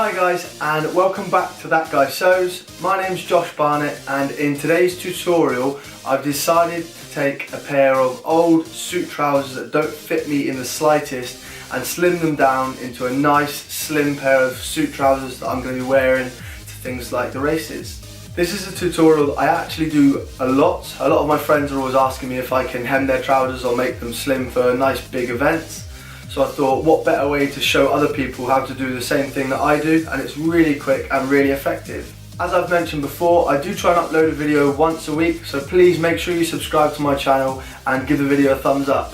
Hi guys, and welcome back to That Guy Sews. My name's Josh Barnett, and in today's tutorial I've decided to take a pair of old suit trousers that don't fit me in the slightest and slim them down into a nice slim pair of suit trousers that I'm going to be wearing to things like the races. This is a tutorial that I actually do a lot. A lot of my friends are always asking me if I can hem their trousers or make them slim for nice big events. So I thought, what better way to show other people how to do the same thing that I do, and it's really quick and really effective. As I've mentioned before, I do try and upload a video once a week, so please make sure you subscribe to my channel and give the video a thumbs up.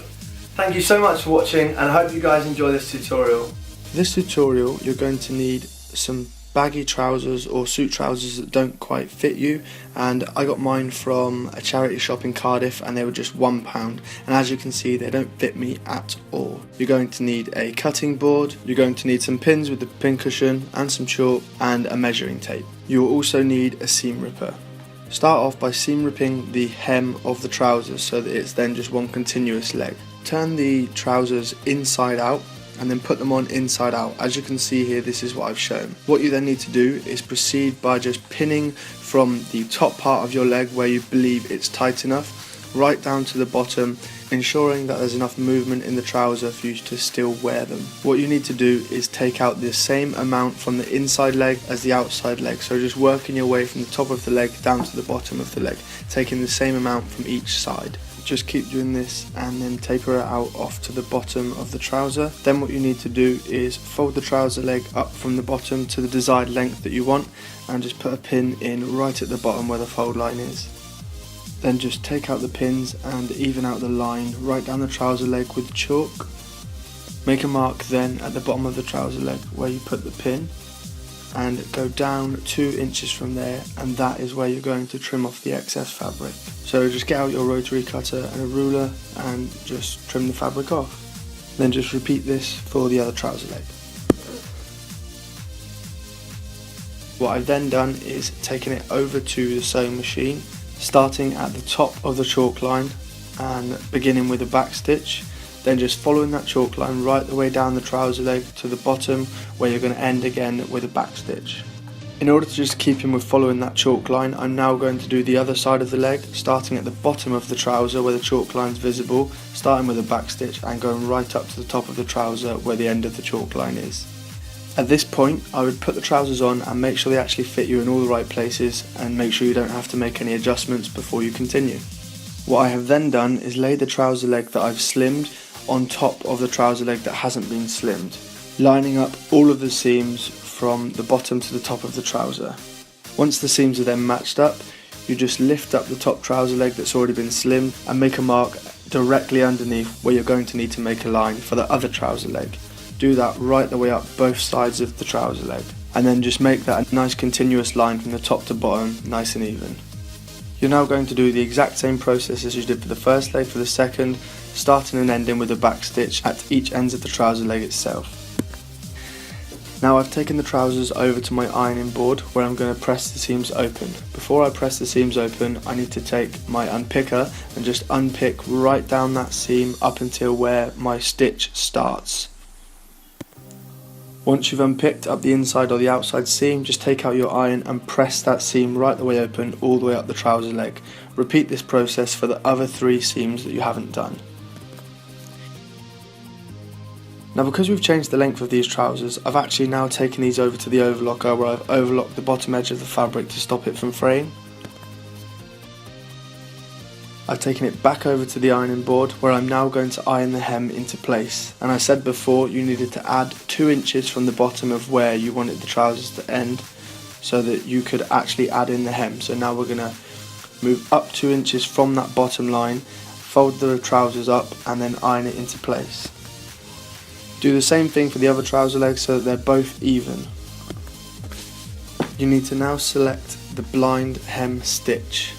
Thank you so much for watching, and I hope you guys enjoy this tutorial. For this tutorial, you're going to need some baggy trousers or suit trousers that don't quite fit you, and I got mine from a charity shop in Cardiff and they were just £1, and as you can see they don't fit me at all. You're going to need a cutting board, you're going to need some pins with the pin cushion and some chalk and a measuring tape. You will also need a seam ripper. Start off by seam ripping the hem of the trousers so that it's then just one continuous leg. Turn the trousers inside out and then put them on inside out. As you can see here, this is what I've shown. What you then need to do is proceed by just pinning from the top part of your leg where you believe it's tight enough right down to the bottom, ensuring that there's enough movement in the trouser for you to still wear them. What you need to do is take out the same amount from the inside leg as the outside leg, so just working your way from the top of the leg down to the bottom of the leg, taking the same amount from each side. Just keep doing this and then taper it out off to the bottom of the trouser. Then what you need to do is fold the trouser leg up from the bottom to the desired length that you want and just put a pin in right at the bottom where the fold line is. Then just take out the pins and even out the line right down the trouser leg with chalk. Make a mark then at the bottom of the trouser leg where you put the pin and go down 2 inches from there, and that is where you're going to trim off the excess fabric. So just get out your rotary cutter and a ruler and just trim the fabric off. Then just repeat this for the other trouser leg. What I've then done is taken it over to the sewing machine, starting at the top of the chalk line and beginning with a back stitch. Then just following that chalk line right the way down the trouser leg to the bottom where you're going to end again with a back stitch. In order to just keep in with following that chalk line, I'm now going to do the other side of the leg, starting at the bottom of the trouser where the chalk line is visible, starting with a back stitch and going right up to the top of the trouser where the end of the chalk line is. At this point, I would put the trousers on and make sure they actually fit you in all the right places, and make sure you don't have to make any adjustments before you continue. What I have then done is lay the trouser leg that I've slimmed on top of the trouser leg that hasn't been slimmed, lining up all of the seams from the bottom to the top of the trouser. Once the seams are then matched up, you just lift up the top trouser leg that's already been slimmed and make a mark directly underneath where you're going to need to make a line for the other trouser leg. Do that right the way up both sides of the trouser leg, and then just make that a nice continuous line from the top to bottom, nice and even. You're now going to do the exact same process as you did for the first leg for the second, starting and ending with a back stitch at each ends of the trouser leg itself. Now I've taken the trousers over to my ironing board where I'm going to press the seams open. Before I press the seams open, I need to take my unpicker and just unpick right down that seam up until where my stitch starts. Once you've unpicked up the inside or the outside seam, just take out your iron and press that seam right the way open all the way up the trouser leg. Repeat this process for the other 3 seams that you haven't done. Now because we've changed the length of these trousers, I've actually now taken these over to the overlocker where I've overlocked the bottom edge of the fabric to stop it from fraying. I've taken it back over to the ironing board where I'm now going to iron the hem into place. And I said before you needed to add 2 inches from the bottom of where you wanted the trousers to end so that you could actually add in the hem. So now we're going to move up 2 inches from that bottom line, fold the trousers up and then iron it into place. Do the same thing for the other trouser legs so that they're both even. You need to now select the blind hem stitch.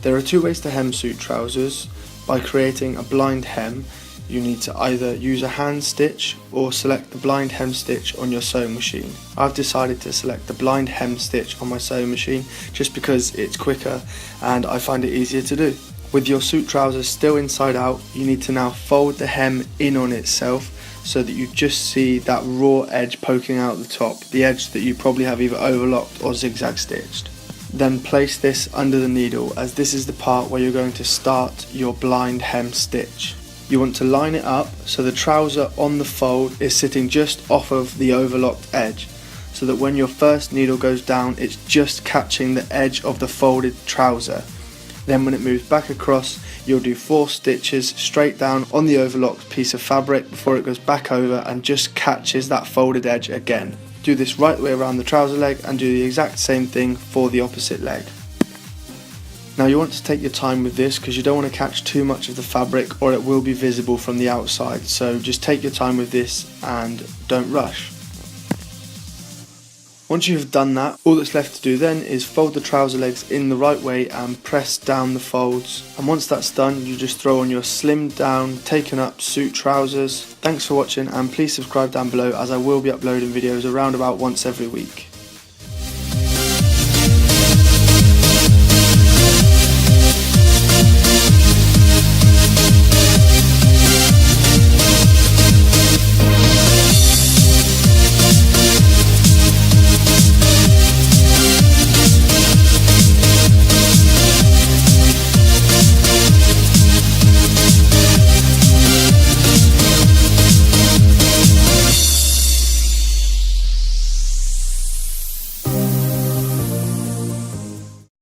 There are 2 ways to hem suit trousers. By creating a blind hem, you need to either use a hand stitch or select the blind hem stitch on your sewing machine. I've decided to select the blind hem stitch on my sewing machine just because it's quicker and I find it easier to do. With your suit trousers still inside out, you need to now fold the hem in on itself so that you just see that raw edge poking out the top, the edge that you probably have either overlocked or zigzag stitched. Then place this under the needle, as this is the part where you're going to start your blind hem stitch. You want to line it up so the trouser on the fold is sitting just off of the overlocked edge, so that when your first needle goes down, it's just catching the edge of the folded trouser. Then when it moves back across, you'll do 4 stitches straight down on the overlocked piece of fabric before it goes back over and just catches that folded edge again. Do this right the way around the trouser leg and do the exact same thing for the opposite leg. Now you want to take your time with this because you don't want to catch too much of the fabric or it will be visible from the outside, so just take your time with this and don't rush. Once you've done that, all that's left to do then is fold the trouser legs in the right way and press down the folds. And once that's done, you just throw on your slimmed down, taken up suit trousers. Thanks for watching, and please subscribe down below, as I will be uploading videos around about once every week.